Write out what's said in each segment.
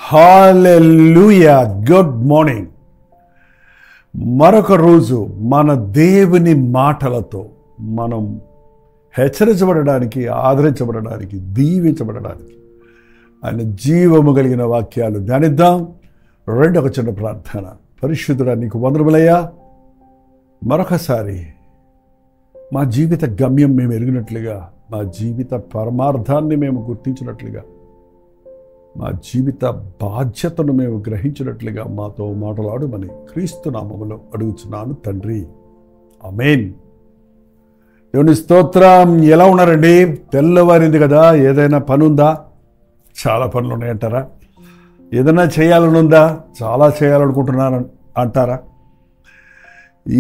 హల్లెలూయా. Good morning. మరొక రోజు మన దేవుని మాటలతో మనం హెచ్చరించబడడానికి, ఆదరించబడడానికి, దీవించబడడానికి ఆయన జీవము కలిగిన వాక్యాలు ధ్యానిద్దాం. రెండొక చిన్న ప్రార్థన. పరిశుద్ధుడా, నీకు వందనములయ్యా. మరొకసారి మా జీవిత గమ్యం మేము ఎరిగినట్లుగా, మా జీవిత పరమార్థాన్ని మేము గుర్తించినట్లుగా, మా జీవిత బాధ్యతను మేము గ్రహించినట్లుగా మాతో మాట్లాడమని క్రీస్తు నామములో అడుగుచున్నాను తండ్రి. ఆమేన్. దేవుని స్తోత్రం. ఎలా ఉన్నారండి? తెల్లవారింది కదా, ఏదైనా పని ఉందా? చాలా పనులు ఉన్నాయంటారా? ఏదైనా చేయాలని ఉందా? చాలా చేయాలనుకుంటున్నాను అంటారా?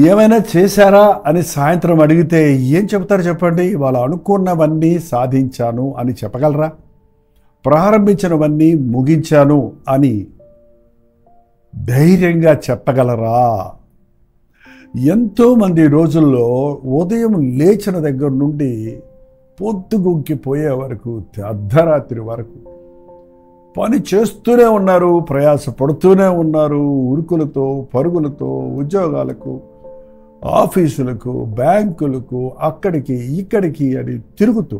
ఏమైనా చేశారా అని సాయంత్రం అడిగితే ఏం చెప్తారు చెప్పండి? వాళ్ళు అనుకున్నవన్నీ సాధించాను అని చెప్పగలరా? ప్రారంభించినవన్నీ ముగించాను అని ధైర్యంగా చెప్పగలరా? ఎంతోమంది రోజుల్లో ఉదయం లేచిన దగ్గర నుండి పొద్దుగుంకిపోయే వరకు, అర్ధరాత్రి వరకు పని చేస్తూనే ఉన్నారు, ప్రయాసపడుతూనే ఉన్నారు. ఉరుకులతో, పరుగులతో, ఉద్యోగాలకు, ఆఫీసులకు, బ్యాంకులకు, అక్కడికి ఇక్కడికి అని తిరుగుతూ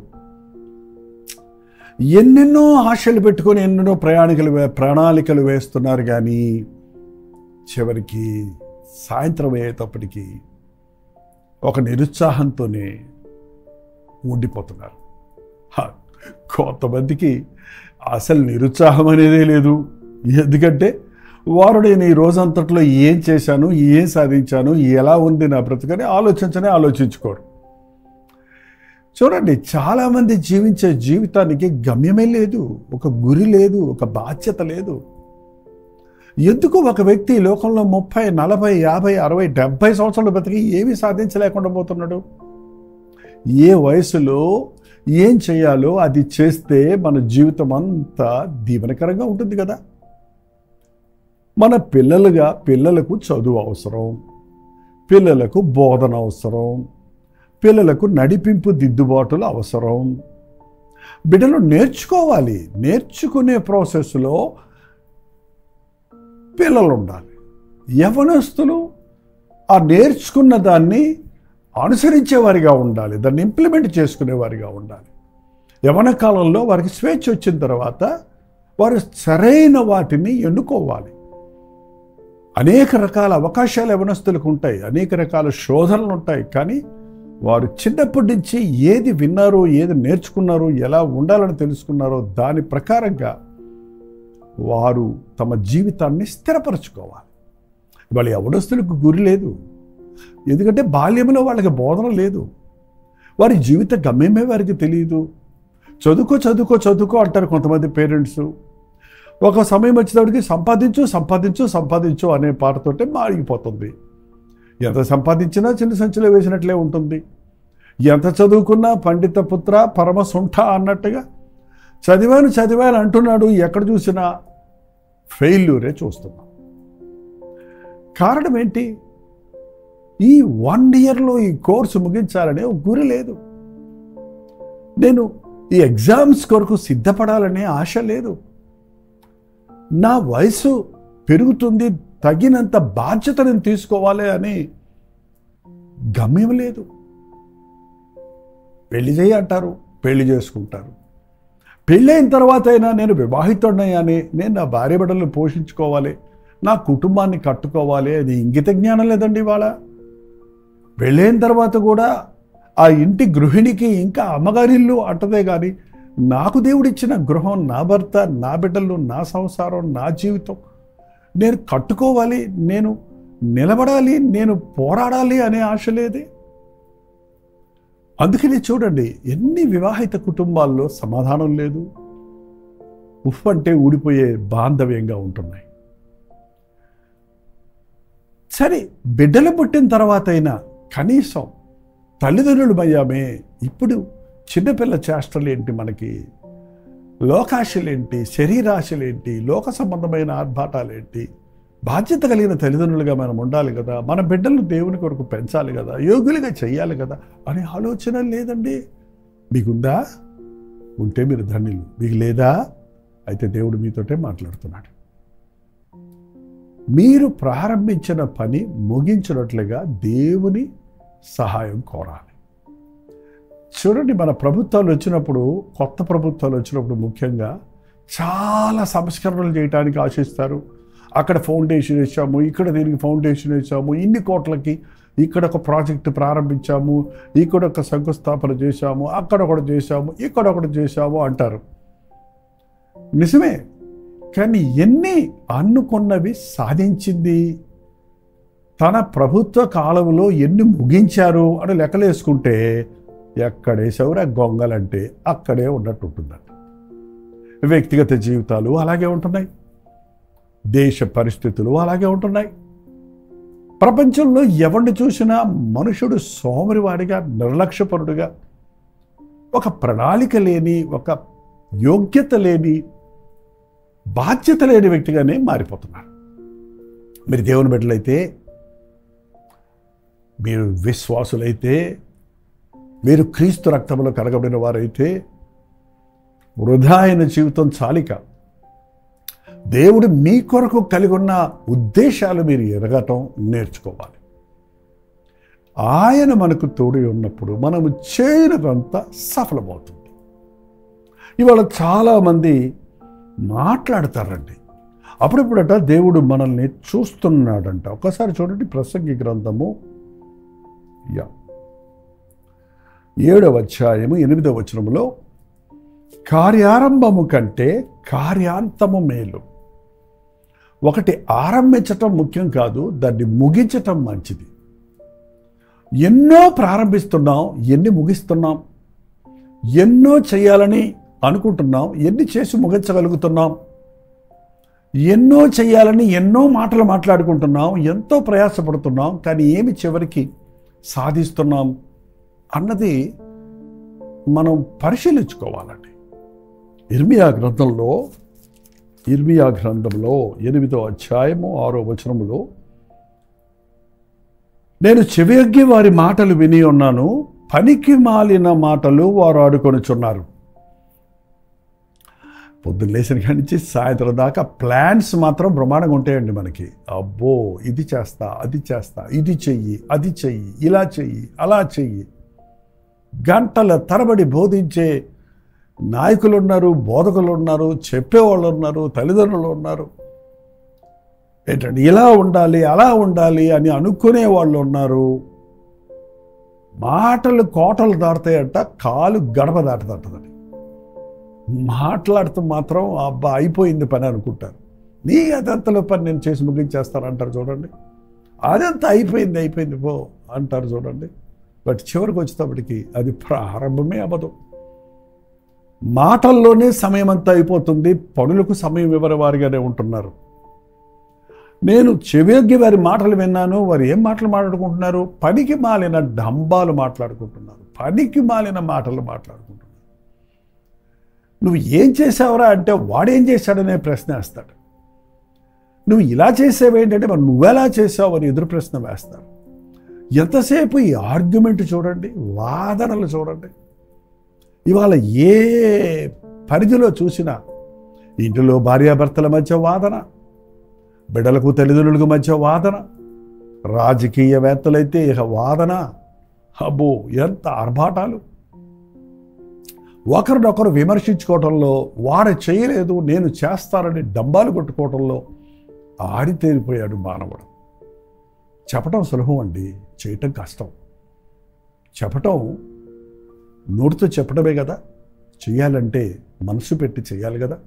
ఎన్నెన్నో ఆశలు పెట్టుకొని ఎన్నెన్నో ప్రణాళికలు వేస్తున్నారు. కానీ చివరికి సాయంత్రం అయ్యేటప్పటికీ ఒక నిరుత్సాహంతోనే ఉండిపోతున్నారు. కొంతమందికి అసలు నిరుత్సాహం అనేదే లేదు. ఎందుకంటే వారు నేను ఈ రోజంతట్లో ఏం చేశాను, ఏం సాధించాను, ఎలా ఉంది నా బ్రతుకని ఆలోచించుకోరు. చూడండి, చాలామంది జీవించే జీవితానికి గమ్యమే లేదు, ఒక గురి లేదు, ఒక బాధ్యత లేదు. ఎందుకు ఒక వ్యక్తి లోకంలో 30, 40, 50, 60, 70 సంవత్సరాలు బ్రతికి ఏమీ సాధించలేకుండా పోతున్నాడు? ఏ వయసులో ఏం చేయాలో అది చేస్తే మన జీవితం అంతా దీవెనకరంగా ఉంటుంది కదా. మన పిల్లలకు చదువు అవసరం, పిల్లలకు బోధన అవసరం, పిల్లలకు నడిపింపు దిద్దుబాటులు అవసరం. బిడ్డలు నేర్చుకోవాలి. నేర్చుకునే ప్రాసెస్లో పిల్లలు ఉండాలి. యవ్వనస్తులు ఆ నేర్చుకున్న దాన్ని అనుసరించేవారిగా ఉండాలి, దాన్ని ఇంప్లిమెంట్ చేసుకునేవారిగా ఉండాలి. యవ్వన కాలంలో వారికి స్వేచ్ఛ వచ్చిన తర్వాత వారు సరైన వాటిని ఎన్నుకోవాలి. అనేక రకాల అవకాశాలు యవ్వనస్తులకు ఉంటాయి, అనేక రకాల శోధనలు ఉంటాయి. కానీ వారు చిన్నప్పటి నుంచి ఏది విన్నారో, ఏది నేర్చుకున్నారో, ఎలా ఉండాలని తెలుసుకున్నారో దాని ప్రకారంగా వారు తమ జీవితాన్ని స్థిరపరచుకోవాలి. వాళ్ళ యవ్వనస్తులకు గురి లేదు, ఎందుకంటే బాల్యంలో వాళ్ళకి బోధన లేదు. వారి జీవిత గమ్యమే వారికి తెలియదు. చదువుకో అంటారు కొంతమంది పేరెంట్స్. ఒక సమయం వచ్చేటప్పటికి సంపాదించు అనే పాటతోటే మారిపోతుంది. ఎంత సంపాదించినా చిన్న సంచిలో వేసినట్లే ఉంటుంది. ఎంత చదువుకున్నా పండిత పుత్ర పరమ సుంఠ అన్నట్టుగా చదివాను అంటున్నాడు. ఎక్కడ చూసినా ఫెయిల్యూరే చూస్తున్నాం. కారణం ఏంటి? ఈ 1 yearలో ఈ కోర్సు ముగించాలనే ఒక గురి లేదు. నేను ఈ ఎగ్జామ్స్ కొరకు సిద్ధపడాలనే ఆశ లేదు. నా వయసు పెరుగుతుంది, తగినంత బాధ్యత నేను తీసుకోవాలి అని గమ్యం లేదు. పెళ్లి చేయి అంటారు, పెళ్లి చేసుకుంటారు. పెళ్ళైన తర్వాత అయినా నేను వివాహితుడినయ్యాని, నేను నా భార్య బిడ్డలను పోషించుకోవాలి, నా కుటుంబాన్ని కట్టుకోవాలి, అది ఇంగిత జ్ఞానం లేదండి ఇవాళ. పెళ్ళైన తర్వాత కూడా ఆ ఇంటి గృహిణికి ఇంకా అమ్మగారిల్లు అంటదే కానీ నాకు దేవుడిచ్చిన గృహం, నా భర్త, నా బిడ్డలు, నా సంసారం, నా జీవితం నేను కట్టుకోవాలి, నేను నిలబడాలి, నేను పోరాడాలి అనే ఆశ లేదే. అందుకని చూడండి, ఎన్ని వివాహిత కుటుంబాల్లో సమాధానం లేదు, ఉఫ్ అంటే ఊడిపోయే బాంధవ్యంగా ఉంటున్నాయి. సరే, బిడ్డలు పుట్టిన తర్వాత అయినా కనీసం తల్లిదండ్రులు భయామే. ఇప్పుడు చిన్నపిల్ల చేష్టలేంటి, మనకి లోకాశలేంటి, శరీరాశలేంటి, లోక సంబంధమైన ఆర్భాటాలేంటి? బాధ్యత కలిగిన తల్లిదండ్రులుగా మనం ఉండాలి కదా. మన బిడ్డలను దేవుని కొరకు పెంచాలి కదా, యోగులుగా చెయ్యాలి కదా అనే ఆలోచన లేదండి. మీకుందా? ఉంటే మీరు ధన్యులు. మీకు లేదా? అయితే దేవుడు మీతోటే మాట్లాడుతున్నాడు. మీరు ప్రారంభించిన పని ముగించినట్లుగా దేవుని సహాయం కోరాలి. చూడండి, మన ప్రభుత్వాలు వచ్చినప్పుడు, కొత్త ప్రభుత్వాలు వచ్చినప్పుడు ముఖ్యంగా చాలా సంస్కరణలు చేయడానికి ఆశిస్తారు. అక్కడ ఫౌండేషన్ వేసాము, ఇక్కడ దీనికి ఫౌండేషన్ వేసాము, ఇన్ని కోట్లకి ఇక్కడ ఒక ప్రాజెక్టు ప్రారంభించాము, ఇక్కడ ఒక శంకుస్థాపన చేశాము, అక్కడ ఒకటి చేశాము, ఇక్కడ ఒకటి చేశాము అంటారు. నిజమే, కానీ ఎన్ని అనుకున్నవి సాధించింది? తన ప్రభుత్వ కాలంలో ఎన్ని ముగించారు అని లెక్కలేసుకుంటే ఎక్కడేసెవరా గొంగలంటే అక్కడే ఉన్నట్టు ఉంటుందండి. వ్యక్తిగత జీవితాలు అలాగే ఉంటున్నాయి, దేశ పరిస్థితులు అలాగే ఉంటున్నాయి. ప్రపంచంలో ఎవరిని చూసినా మనుషుడు సోమరివాడిగా, నిర్లక్ష్యపరుడుగా, ఒక ప్రణాళిక లేని, ఒక యోగ్యత లేని, బాధ్యత లేని వ్యక్తిగానే మారిపోతున్నారు. మీరు దేవుని బిడ్డలైతే, మీరు విశ్వాసులైతే, మీరు క్రీస్తు రక్తంలో కడగబడిన వారైతే వృధా అయిన జీవితం చాలిక. దేవుడు మీ కొరకు కలిగి ఉన్న ఉద్దేశాలు మీరు ఎరగటం నేర్చుకోవాలి. ఆయన మనకు తోడు ఉన్నప్పుడు మనము చేయనదంతా సఫలమవుతుంది. ఇవాళ చాలామంది మాట్లాడతారండి, అప్పుడప్పుడట దేవుడు మనల్ని చూస్తున్నాడంట. ఒకసారి చూడండి, ప్రసంగి గ్రంథము 7వ అధ్యాయము 8వ వచనములో, కార్యారంభము కంటే కార్యాంతము మేలు. ఒకటి ఆరంభించటం ముఖ్యం కాదు, దాన్ని ముగించటం మంచిది. ఎన్నో ప్రారంభిస్తున్నాం, ఎన్ని ముగిస్తున్నాం? ఎన్నో చేయాలని అనుకుంటున్నాం, ఎన్ని చేసి ముగించగలుగుతున్నాం? ఎన్నో చేయాలని ఎన్నో మాటలు మాట్లాడుకుంటున్నాం, ఎంతో ప్రయాసపడుతున్నాం, కానీ ఏమి చివరికి సాధిస్తున్నాం అన్నది మనం పరిశీలించుకోవాలండి. ఇర్మియా గ్రంథంలో 8వ అధ్యాయము 6వ వచనములో, నేను చెవియొగ్గి వారి మాటలు విని ఉన్నాను, పనికి మాలిన మాటలు వారు ఆడుకొనుచున్నారు. పొద్దున్న లేచిన కాడి నుంచి సాయంత్రం దాకా ప్లాన్స్ మాత్రం బ్రహ్మాండంగా ఉంటాయండి మనకి. అబ్బో, ఇది చేస్తా, అది చేస్తా, ఇది చెయ్యి, అది చెయ్యి, ఇలా చెయ్యి, అలా చెయ్యి. గంటల తరబడి బోధించే నాయకులు ఉన్నారు, బోధకులు ఉన్నారు, చెప్పేవాళ్ళు ఉన్నారు, తల్లిదండ్రులు ఉన్నారు. ఏంటంటే ఇలా ఉండాలి, అలా ఉండాలి అని అనుకునే వాళ్ళు ఉన్నారు. మాటలు కోటలు దాటుతాయంట, కాలు గడప దాటుతుంటదని. మాట్లాడుతూ మాత్రం అబ్బా అయిపోయింది పని అనుకుంటారు. నీ అదంతలో పని నేను చేసి ముగించేస్తానంటారు చూడండి. అదంతా అయిపోయింది పో అంటారు చూడండి. బట్ చివరికి వచ్చేటప్పటికి అది ప్రారంభమే అవ్వదు. మాటల్లోనే సమయం అంతా అయిపోతుంది, పనులకు సమయం ఇవ్వని వారిగానే ఉంటున్నారు. నేను చెవియొగ్గి వారి మాటలు విన్నాను, వారు ఏం మాటలు మాట్లాడుకుంటున్నారు? పనికి మాలిన డంబాలు మాట్లాడుకుంటున్నారు, పనికి మాలిన మాటలు మాట్లాడుకుంటున్నారు. నువ్వు ఏం చేసావురా అంటే వాడేం చేశాడనే ప్రశ్న వేస్తాడు. నువ్వు ఇలా చేసావేంటంటే మరి నువ్వెలా చేసావు అని ఎదురు ప్రశ్న వేస్తాడు. ఎంతసేపు ఈ ఆర్గ్యుమెంట్ చూడండి, వాదనలు చూడండి. ఇవాళ ఏ పరిధిలో చూసినా ఇంటిలో భార్యాభర్తల మధ్య వాదన, బిడ్డలకు తల్లిదండ్రులకు మధ్య వాదన, రాజకీయవేత్తలైతే ఇక వాదన. అబ్బో, ఎంత ఆర్భాటాలు! ఒకరినొకరు విమర్శించుకోవటంలో, వాడు చేయలేదు నేను చేస్తానని డంబాలు కొట్టుకోవటంలో ఆడితేరిపోయాడు మానవుడు. చెప్పటం సులభం అండి, చేయటం కష్టం. చెప్పటం నోటితో చెప్పడమే కదా, చెయ్యాలంటే మనసు పెట్టి చెయ్యాలి కదా.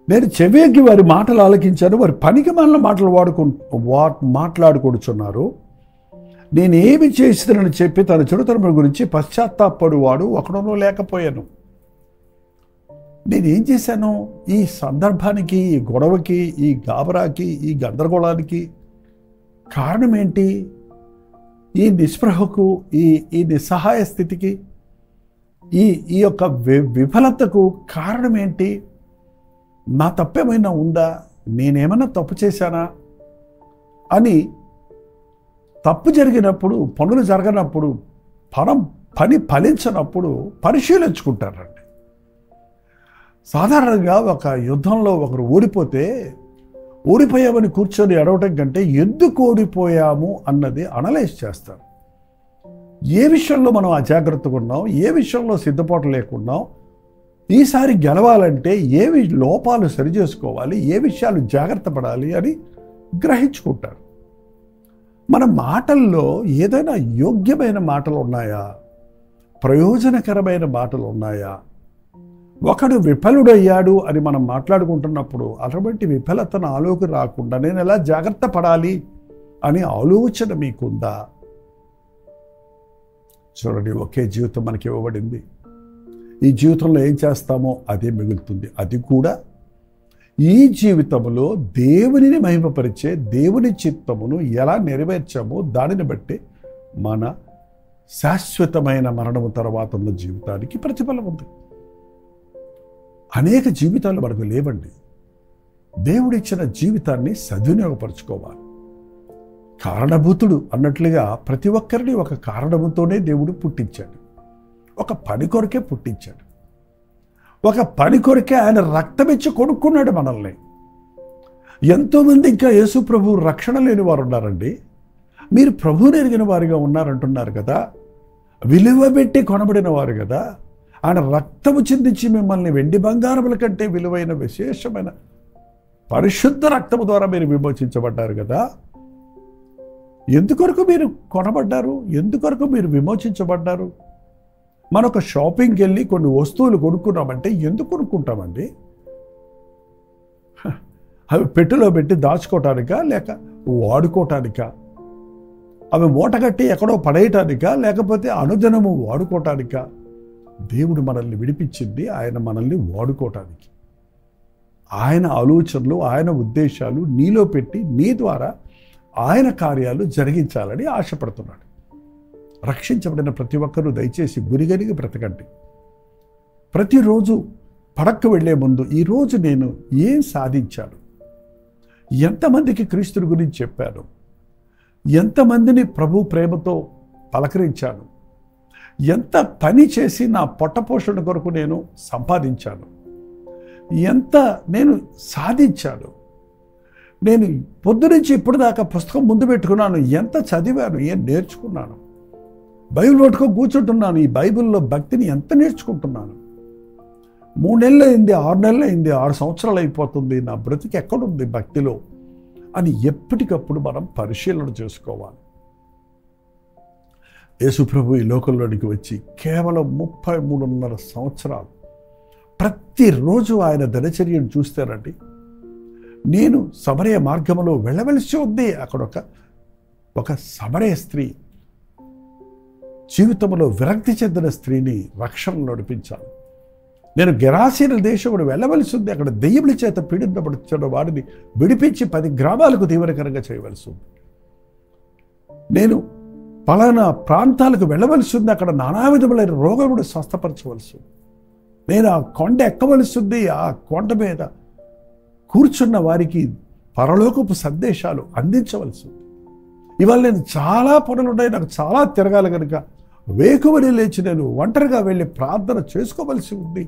నేను చెవియొగ్గి వారి మాటలు ఆలకించాను, వారి పనికి మాలిన మాటలు మాట్లాడుకుంటున్నారు. నేనేమి చేసినని చెప్పి తన చెడుతనముల గురించి పశ్చాత్తాపడువాడు ఒకడునూ లేకపోయాను. నేనేం చేశాను? ఈ సందర్భానికి, ఈ గొడవకి, ఈ గాబరాకి, ఈ గందరగోళానికి కారణం ఏంటి? ఈ నిస్పృహకు, ఈ నిస్సహాయ స్థితికి, ఈ యొక్క విఫలతకు కారణం ఏంటి? నా తప్పేమైనా ఉందా? నేనేమైనా తప్పు చేశానా అని తప్పు జరిగినప్పుడు, పనులు జరగనప్పుడు, పని ఫలించినప్పుడు పరిశీలించుకుంటారండి. సాధారణంగా ఒక యుద్ధంలో ఒకరు ఓడిపోతే ఓడిపోయామని కూర్చొని అడవటం కంటే ఎందుకు ఓడిపోయాము అన్నది అనలైజ్ చేస్తారు. ఏ విషయంలో మనం అజాగ్రత్తగా ఉన్నాం, ఏ విషయంలో సిద్ధపాటు లేకున్నాం, ఈసారి గెలవాలంటే ఏవి లోపాలు సరిచేసుకోవాలి, ఏ విషయాలు జాగ్రత్త పడాలి అని గ్రహించుకుంటారు. మన మాటల్లో ఏదైనా యోగ్యమైన మాటలు ఉన్నాయా, ప్రయోజనకరమైన మాటలు ఉన్నాయా? ఒకడు విఫలుడయ్యాడు అని మనం మాట్లాడుకుంటున్నప్పుడు అటువంటి విఫలత నాలోకి రాకుండా నేను ఎలా జాగ్రత్త పడాలి అనే ఆలోచన మీకుందా? చూడండి, ఒకే జీవితం మనకి ఇవ్వబడింది. ఈ జీవితంలో ఏం చేస్తామో అదే మిగులుతుంది. అది కూడా ఈ జీవితంలో దేవునిని మహిమపరిచే దేవుని చిత్తమును ఎలా నెరవేర్చామో దానిని బట్టి మన శాశ్వతమైన మరణము తర్వాత ఉన్న జీవితానికి ప్రతిఫలం ఉంది. అనేక జీవితాలు మనకు లేవండి. దేవుడిచ్చిన జీవితాన్ని సద్వినియోగపరచుకోవాలి. కారణభూతుడు అన్నట్లుగా ప్రతి ఒక్కరిని ఒక కారణముతోనే దేవుడు పుట్టించాడు. ఒక పని కొరకే పుట్టించాడు. ఒక పని కొరకే ఆయన రక్తమిచ్చి కొనుక్కున్నాడు మనల్ని. ఎంతోమంది ఇంకా యేసు ప్రభు రక్షణ లేని వారు ఉన్నారండి. మీరు ప్రభువుని ఎరిగిన వారిగా ఉన్నారంటున్నారు కదా, విలువ పెట్టి కొనబడిన వారు కదా, ఆయన రక్తము చిందించి మిమ్మల్ని వెండి బంగారముల కంటే విలువైన విశేషమైన పరిశుద్ధ రక్తము ద్వారా మీరు విమోచించబడ్డారు కదా. ఎందుకొరకు మీరు కొనబడ్డారు? ఎందుకొరకు మీరు విమోచించబడ్డారు? మనొక షాపింగ్కి వెళ్ళి కొన్ని వస్తువులు కొనుక్కున్నామంటే ఎందుకు కొనుక్కుంటామండి? అవి పెట్టెలో పెట్టి దాచుకోవటానికా, లేక వాడుకోవటానికా? అవి మూటగట్టి ఎక్కడో పడేయటానికా, లేకపోతే అనుదినము వాడుకోవటానికా? దేవుడు మనల్ని విడిపించింది ఆయన మనల్ని వాడుకోవటానికి. ఆయన ఆలోచనలు, ఆయన ఉద్దేశాలు నీలో పెట్టి నీ ద్వారా ఆయన కార్యాలు జరిగించాలని ఆశపడుతున్నాడు. రక్షించబడిన ప్రతి ఒక్కరూ దయచేసి గురిగలిగి బ్రతకండి. ప్రతిరోజు పడక్కు వెళ్లే ముందు ఈరోజు నేను ఏం సాధించాను, ఎంతమందికి క్రీస్తుని గురించి చెప్పాను, ఎంతమందిని ప్రభు ప్రేమతో పలకరించాను, ఎంత పని చేసి నా పొట్టపోషణ కొరకు నేను సంపాదించాను, ఎంత నేను సాధించాను, నేను పొద్దునుంచి ఇప్పుడు దాకా పుస్తకం ముందు పెట్టుకున్నాను, ఎంత చదివాను, ఏం నేర్చుకున్నాను, బైబిల్ పట్టుకొని కూర్చుంటున్నాను, ఈ బైబిల్లో భక్తిని ఎంత నేర్చుకుంటున్నాను, 3 నెలలు అయింది, 6 నెలలు అయింది, 6 సంవత్సరాలు అయిపోతుంది, నా బ్రతికి ఎక్కడుంది భక్తిలో అని ఎప్పటికప్పుడు మనం పరిశీలన చేసుకోవాలి. యేసుప్రభు ఈ లోకంలోనికి వచ్చి కేవలం 33.5 సంవత్సరాలు ప్రతిరోజు ఆయన దినచర్యను చూస్తారండి. నేను సమరయ మార్గంలో వెళ్ళవలసి ఉంది. అక్కడ ఒక సమరయ స్త్రీ జీవితంలో విరక్తి చెందిన స్త్రీని రక్షణలో నడిపించాలి. నేను గెరాసీన దేశముడు వెళ్ళవలసి ఉంది. అక్కడ దెయ్యముల చేత పీడింపబడుతున్న వారిని విడిపించి 10 గ్రామాలకు తీవ్రకరంగా చేయవలసి ఉంది. నేను పలానా ప్రాంతాలకు వెళ్ళవలసి ఉంది. అక్కడ నానా విధములైన రోగముడు స్వస్థపరచవలసి ఉంది. నేను ఆ కొండ ఎక్కవలసి ఉంది. ఆ కొండ మీద కూర్చున్న వారికి పరలోకపు సందేశాలు అందించవలసి ఉంది. ఇవాళ నేను చాలా పనులున్నాయి, నాకు చాలా తిరగాలి కనుక వేకువని లేచి నేను ఒంటరిగా వెళ్ళి ప్రార్థన చేసుకోవలసి ఉంది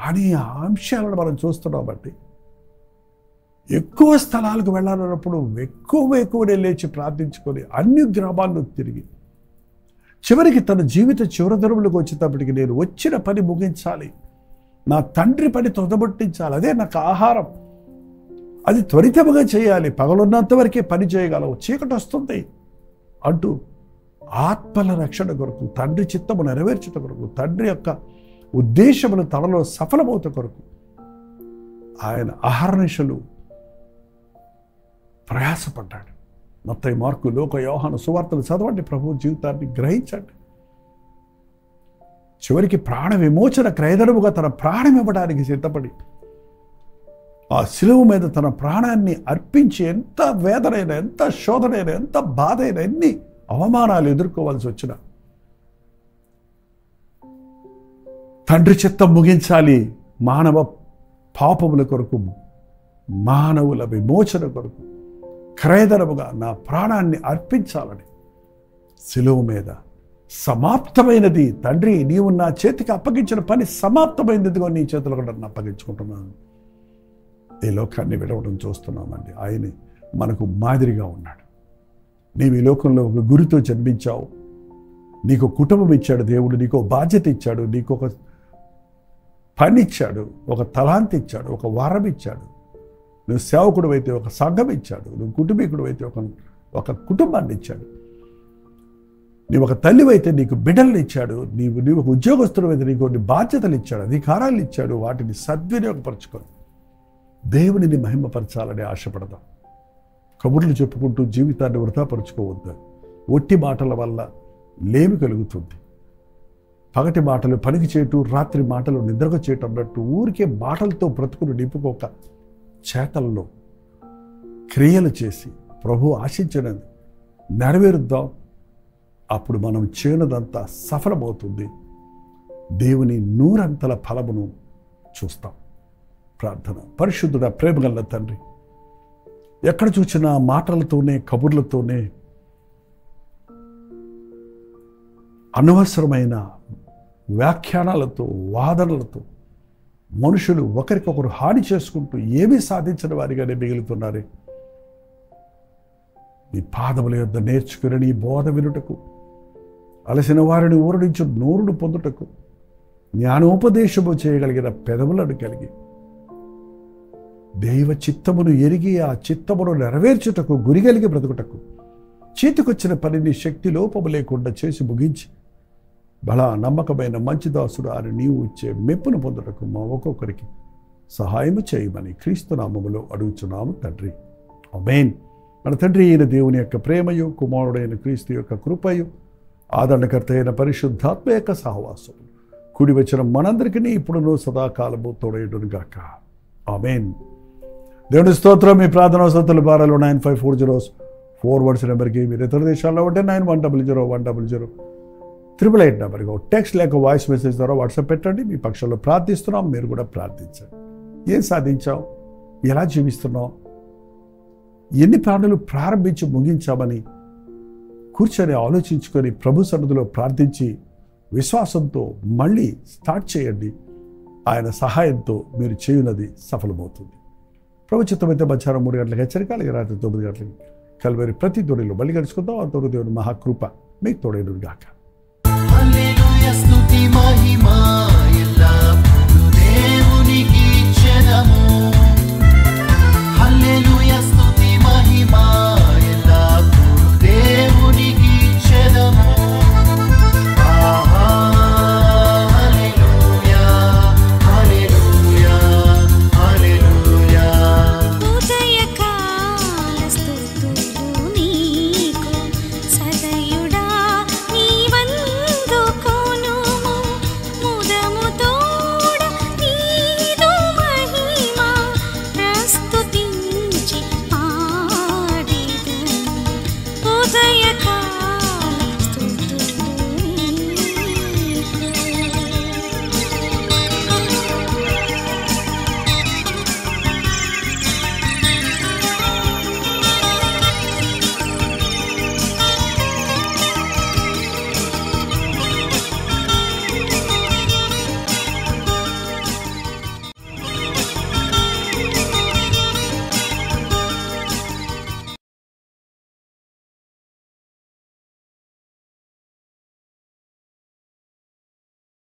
అని ఆ అంశాలను మనం చూస్తున్నాం. బట్టి ఎక్కువ స్థలాలకు వెళ్ళాలన్నప్పుడు వేకువని లేచి ప్రార్థించుకొని అన్ని గ్రామాల్లో తిరిగి చివరికి తన జీవిత చివరి దినములకు వచ్చేటప్పటికి నేను వచ్చిన పని ముగించాలి, నా తండ్రి పని తొదబట్టించాలి, అదే నాకు ఆహారం, అది త్వరితముగా చేయాలి, పగలున్నంత వరకే పని చేయగలవు, చీకటి వస్తుంది అంటూ ఆత్మల రక్షణ కొరకు, తండ్రి చిత్తము నెరవేర్చుట కొరకు, తండ్రి యొక్క ఉద్దేశములు తనలో సఫలమవుత కొరకు ఆయన అహర్నిశలు ప్రయాసపడ్డాడు. మత్తయి, మార్కు, లూకా, యోహాను సువార్తలు చదవండి, ప్రభు జీవితాన్ని గ్రహించండి. చివరికి ప్రాణ విమోచన క్రయధనముగా తన ప్రాణం ఇవ్వడానికి సిద్ధపడి ఆ శిలువ మీద తన ప్రాణాన్ని అర్పించి ఎంత వేదనైనా, ఎంత శోధనైనా, ఎంత బాధ అయినా, ఎన్ని అవమానాలు ఎదుర్కోవాల్సి వచ్చినా తండ్రి చిత్తం ముగించాలి, మానవ పాపముల కొరకు, మానవుల విమోచన కొరకు క్రయధనముగా నా ప్రాణాన్ని అర్పించాలని శిలువ మీద సమాప్తమైనది, తండ్రి నీవు నా చేతికి అప్పగించిన పని సమాప్తమైనదిగా నీ చేతులు కూడా నన్ను అప్పగించుకుంటున్నాను, ఈ లోకాన్ని విడవడం చూస్తున్నామండి. ఆయన మనకు మాదిరిగా ఉన్నాడు. నీవు ఈ లోకంలో ఒక గురితో జన్మించావు. నీకు కుటుంబం ఇచ్చాడు దేవుడు, నీకు బాధ్యత ఇచ్చాడు, నీకు ఒక పని ఇచ్చాడు, ఒక తలాంతి ఇచ్చాడు, ఒక వరం ఇచ్చాడు. నువ్వు సేవకుడు అయితే ఒక సంఘం ఇచ్చాడు, నువ్వు కుటుంబీకుడు అయితే ఒక కుటుంబాన్ని ఇచ్చాడు. నీవు ఒక తల్లివైతే నీకు బిడ్డలను ఇచ్చాడు, నీవు ఒక ఉద్యోగస్తుడు అయితే నీకు కొన్ని బాధ్యతలు ఇచ్చాడు, అధికారాలు ఇచ్చాడు. వాటిని సద్వినియోగపరచుకొని దేవునిని మహిమపరచాలని ఆశపడదాం. కబుర్లు చెప్పుకుంటూ జీవితాన్ని వృధాపరుచుకోవద్దు. ఒట్టి మాటల వల్ల లేమి కలుగుతుంది. పగటి మాటలు పనికి చేయటం, రాత్రి మాటలు నిద్రకు చేయటం అన్నట్టు ఊరికే మాటలతో బ్రతుకును నింపుకోక చేతల్లో క్రియలు చేసి ప్రభు ఆశించినది నెరవేరుద్దాం. అప్పుడు మనం చేయనదంతా సఫలమవుతుంది. దేవుని నూరంతల ఫలమును చూస్తాం. ప్రార్థన. పరిశుద్ధుడ, ప్రేమగల తండ్రి, ఎక్కడ చూసినా మాటలతోనే, కబుర్లతోనే అనవసరమైన వ్యాఖ్యానాలతో, వాదనలతో మనుషులు ఒకరికొకరు హాని చేసుకుంటూ ఏమీ సాధించిన వారిగానే మిగులుతున్నారే. నీ పాదముల యొద్ద నేర్చుకుని నీ బోధ వినుటకు, అలసిన వారిని ఊరడించు నోరును పొందుటకు, జ్ఞానోపదేశము చేయగలిగిన పెదవులను కలిగి, దైవ చిత్తమును ఎరిగి ఆ చిత్తమును నెరవేర్చుటకు గురిగలిగి బ్రతుకుటకు, చేతికొచ్చిన పనిని శక్తి లోపము లేకుండా చేసి ముగించి బలా నమ్మకమైన మంచి దాసుడు అని నీవు ఇచ్చే మెప్పును పొందుటకు మా ఒక్కొక్కరికి సహాయము చేయమని క్రీస్తు నామములో అడుగుచున్నాము తండ్రి. ఆమేన్. మన తండ్రి అయిన దేవుని యొక్క ప్రేమయు, కుమారుడైన క్రీస్తు యొక్క కృపయు, ఆదరణకర్త అయిన పరిశుద్ధాత్మ యొక్క సహవాసము కూడి వచ్చిన మనందరికీ ఇప్పుడును సదాకాలము తోడేయుడును గాక. ఆమేన్. దేవుని స్తోత్రం. మీ ప్రార్థన వసతులు భారాలు 9540 నెంబర్కి, మీరు ఇతర దేశాల్లో ఉంటే 9100 నెంబర్కి టెక్స్ట్ లేక వాయిస్ మెసేజ్ ద్వారా వాట్సాప్ పెట్టండి. మీ పక్షంలో ప్రార్థిస్తున్నాం, మీరు కూడా ప్రార్థించండి. ఏం సాధించావు? ఎలా జీవిస్తున్నావు? ఎన్ని ప్రాణులు ప్రారంభించి ముగించామని కూర్చొని ఆలోచించుకొని ప్రభు సన్నిధిలో ప్రార్థించి విశ్వాసంతో మళ్ళీ స్టార్ట్ చేయండి. ఆయన సహాయంతో మీరు చేయునది సఫలమవుతుంది. ప్రభు చిత్తమైతే మధ్యాహ్నం 3 గంటలకు హెచ్చరిక, అలాగే రాత్రి 9 గంటలకి కల్వరి ప్రతి దొరిలో బలి గడుచుకుందాం. ఆ తోడు దేవుని మహాకృప మీకు తోడేను గాక. హల్లెలూయా స్తుతి మహిమ ఎల్లప్పుడూ దేవునికి చెదము.